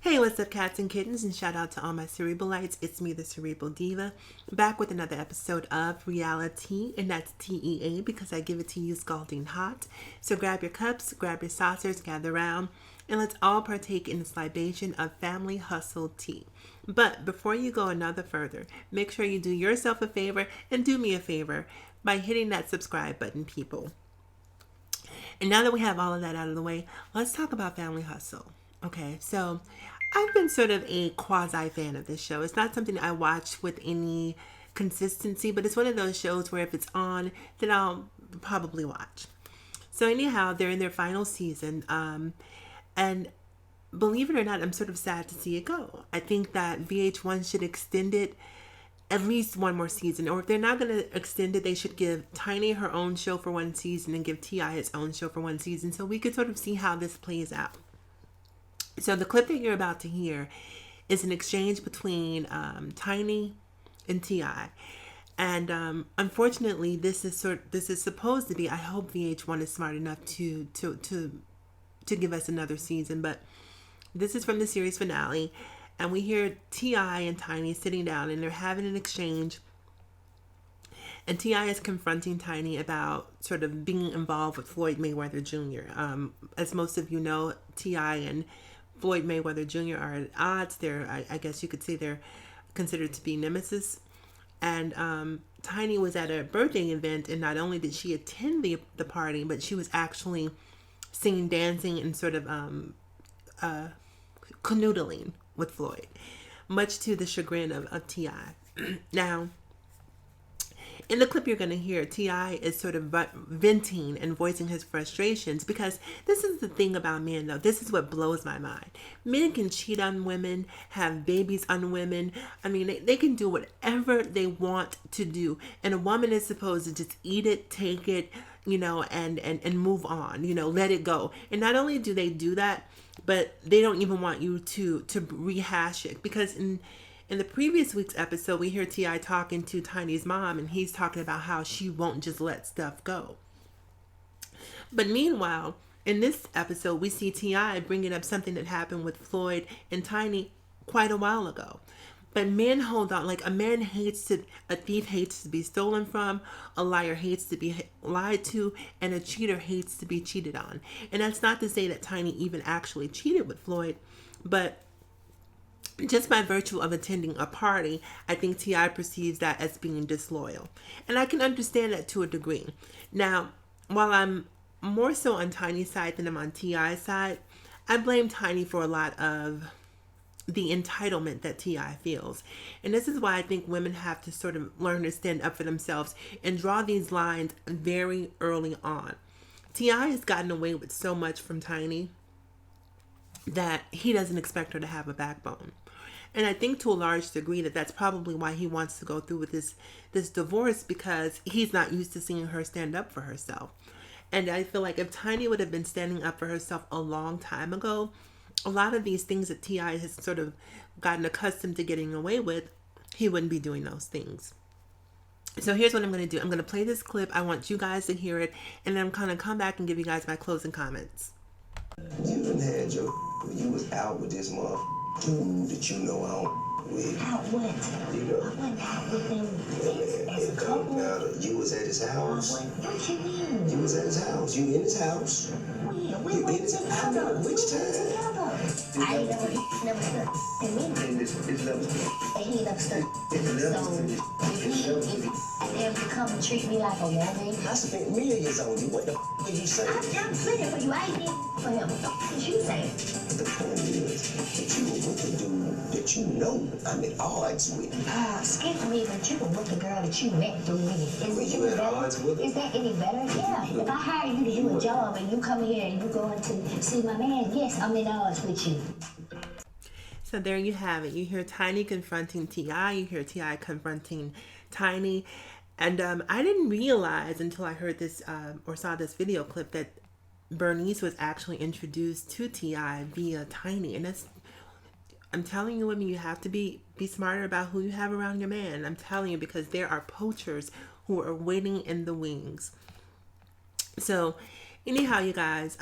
Hey, what's up, cats and kittens? And shout out to all my cerebralites. It's me, the Cerebral Diva, back with another episode of RealiTEA, and that's TEA because I give it to you scalding hot. So grab your cups, grab your saucers, gather around, and let's all partake in this libation of family hustle tea. But before you go another further, make sure you do yourself a favor and do me a favor by hitting that subscribe button, people. And now that we have all of that out of the way, let's talk about family hustle. Okay, so I've been sort of a quasi fan of this show. It's not something I watch with any consistency, but it's one of those shows where if it's on, then I'll probably watch. So anyhow, they're in their final season, and believe it or not, I'm sort of sad to see it go. I think that VH1 should extend it at least one more season, or if they're not going to extend it, they should give Tiny her own show for one season and give T.I his own show for one season, so we could sort of see how this plays out. So the clip that you're about to hear is an exchange between Tiny and T.I. And unfortunately, this is supposed to be. I hope VH1 is smart enough to give us another season. But this is from the series finale, and we hear T.I and Tiny sitting down, and they're having an exchange. And T.I is confronting Tiny about sort of being involved with Floyd Mayweather Jr. As most of you know, T.I and Floyd Mayweather Jr. are at odds. I guess you could say they're considered to be nemesis. And Tiny was at a birthday event, and not only did she attend the party, but she was actually singing, dancing, and sort of canoodling with Floyd, much to the chagrin of T.I. Now, in the clip you're going to hear, T.I is sort of venting and voicing his frustrations, because this is the thing about men, though. This is what blows my mind. Men can cheat on women, have babies on women. I mean, they can do whatever they want to do. And a woman is supposed to just eat it, take it, and move on, let it go. And not only do they do that, but they don't even want you to rehash it, because in the previous week's episode, we hear T.I talking to Tiny's mom, and he's talking about how she won't just let stuff go. But meanwhile, in this episode, we see T.I bringing up something that happened with Floyd and Tiny quite a while ago. But men hold on. Like, a thief hates to be stolen from, a liar hates to be lied to, and a cheater hates to be cheated on. And that's not to say that Tiny even actually cheated with Floyd, but just by virtue of attending a party, I think T.I perceives that as being disloyal. And I can understand that to a degree. Now, while I'm more so on Tiny's side than I'm on T.I.'s side, I blame Tiny for a lot of the entitlement that T.I feels. And this is why I think women have to sort of learn to stand up for themselves and draw these lines very early on. T.I has gotten away with so much from Tiny that he doesn't expect her to have a backbone. And I think to a large degree that's probably why he wants to go through with this divorce, because he's not used to seeing her stand up for herself. And I feel like if Tiny would have been standing up for herself a long time ago, a lot of these things that T.I has sort of gotten accustomed to getting away with, he wouldn't be doing those things. So here's what I'm going to do. I'm going to play this clip. I want you guys to hear it, and then I'm going to come back and give you guys my closing comments. You done had you was out with this mother dude that you know I don't with. Out what? I wasn't out with them. It comes down to you was at his house. What you mean? You was at his house. You in his house. We went together. Which time? I ain't never stuck to me. And it's never And he never stuck. So if he ever come and treat me like a woman, I spent millions on you. What the did you say? I'm saying for you. I ain't did for him. What did you say? The point is that you were with the dude that you know I'm at odds with. Excuse me, but you were with the girl that you met through me. Is You at odds with her? Is that any better? Yeah. If I hire you to do a job and you come here and you going to see my man, yes, I'm at odds with you. So there you have it. You hear Tiny confronting T.I. You hear T.I confronting Tiny. And I didn't realize until I heard this or saw this video clip that Bernice was actually introduced to T.I via Tiny. And I'm telling you, women, you have to be smarter about who you have around your man. I'm telling you, because there are poachers who are waiting in the wings. So anyhow, you guys,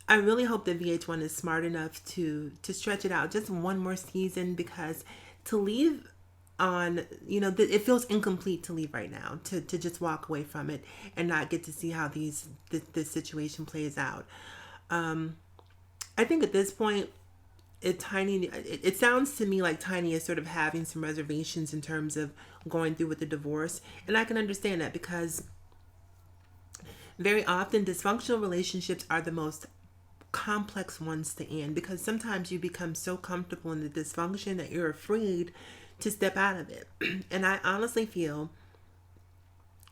I really hope that VH1 is smart enough to stretch it out just one more season, because to leave on, it feels incomplete to leave right now, to just walk away from it and not get to see how this situation plays out. I think at this point, it sounds to me like Tiny is sort of having some reservations in terms of going through with the divorce, and I can understand that, because very often dysfunctional relationships are the most complex ones to end, because sometimes you become so comfortable in the dysfunction that you're afraid to step out of it. And I honestly feel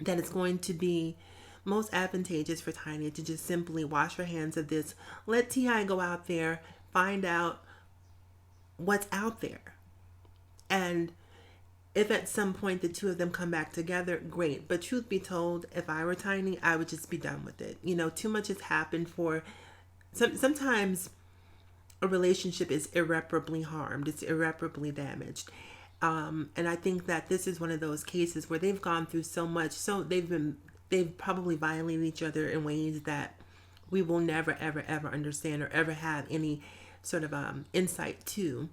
that it's going to be most advantageous for Tiny to just simply wash her hands of this, let T.I. go out there, find out what's out there, and if at some point the two of them come back together, great. But truth be told, if I were Tiny, I would just be done with it. Too much has happened for sometimes a relationship is irreparably harmed. It's irreparably damaged. And I think that this is one of those cases where they've gone through so much. So they've probably violated each other in ways that we will never, ever, ever understand or ever have any sort of insight to.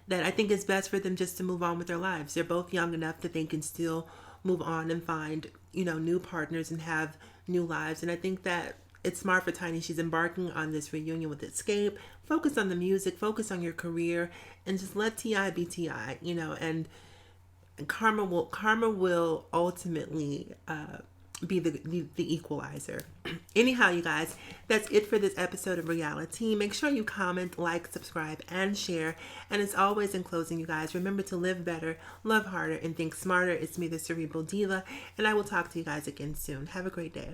That I think it's best for them just to move on with their lives. They're both young enough that they can still move on and find, new partners and have new lives. And I think that it's smart for Tiny. She's embarking on this reunion with Escape. Focus on the music, focus on your career, and just let T.I. be T.I., and karma will ultimately be the equalizer. Anyhow, you guys, that's it for this episode of RealiTEA. Make sure you comment, like, subscribe, and share. And as always, in closing, you guys, remember to live better, love harder, and think smarter. It's me, the Cerebral Diva, and I will talk to you guys again soon. Have a great day.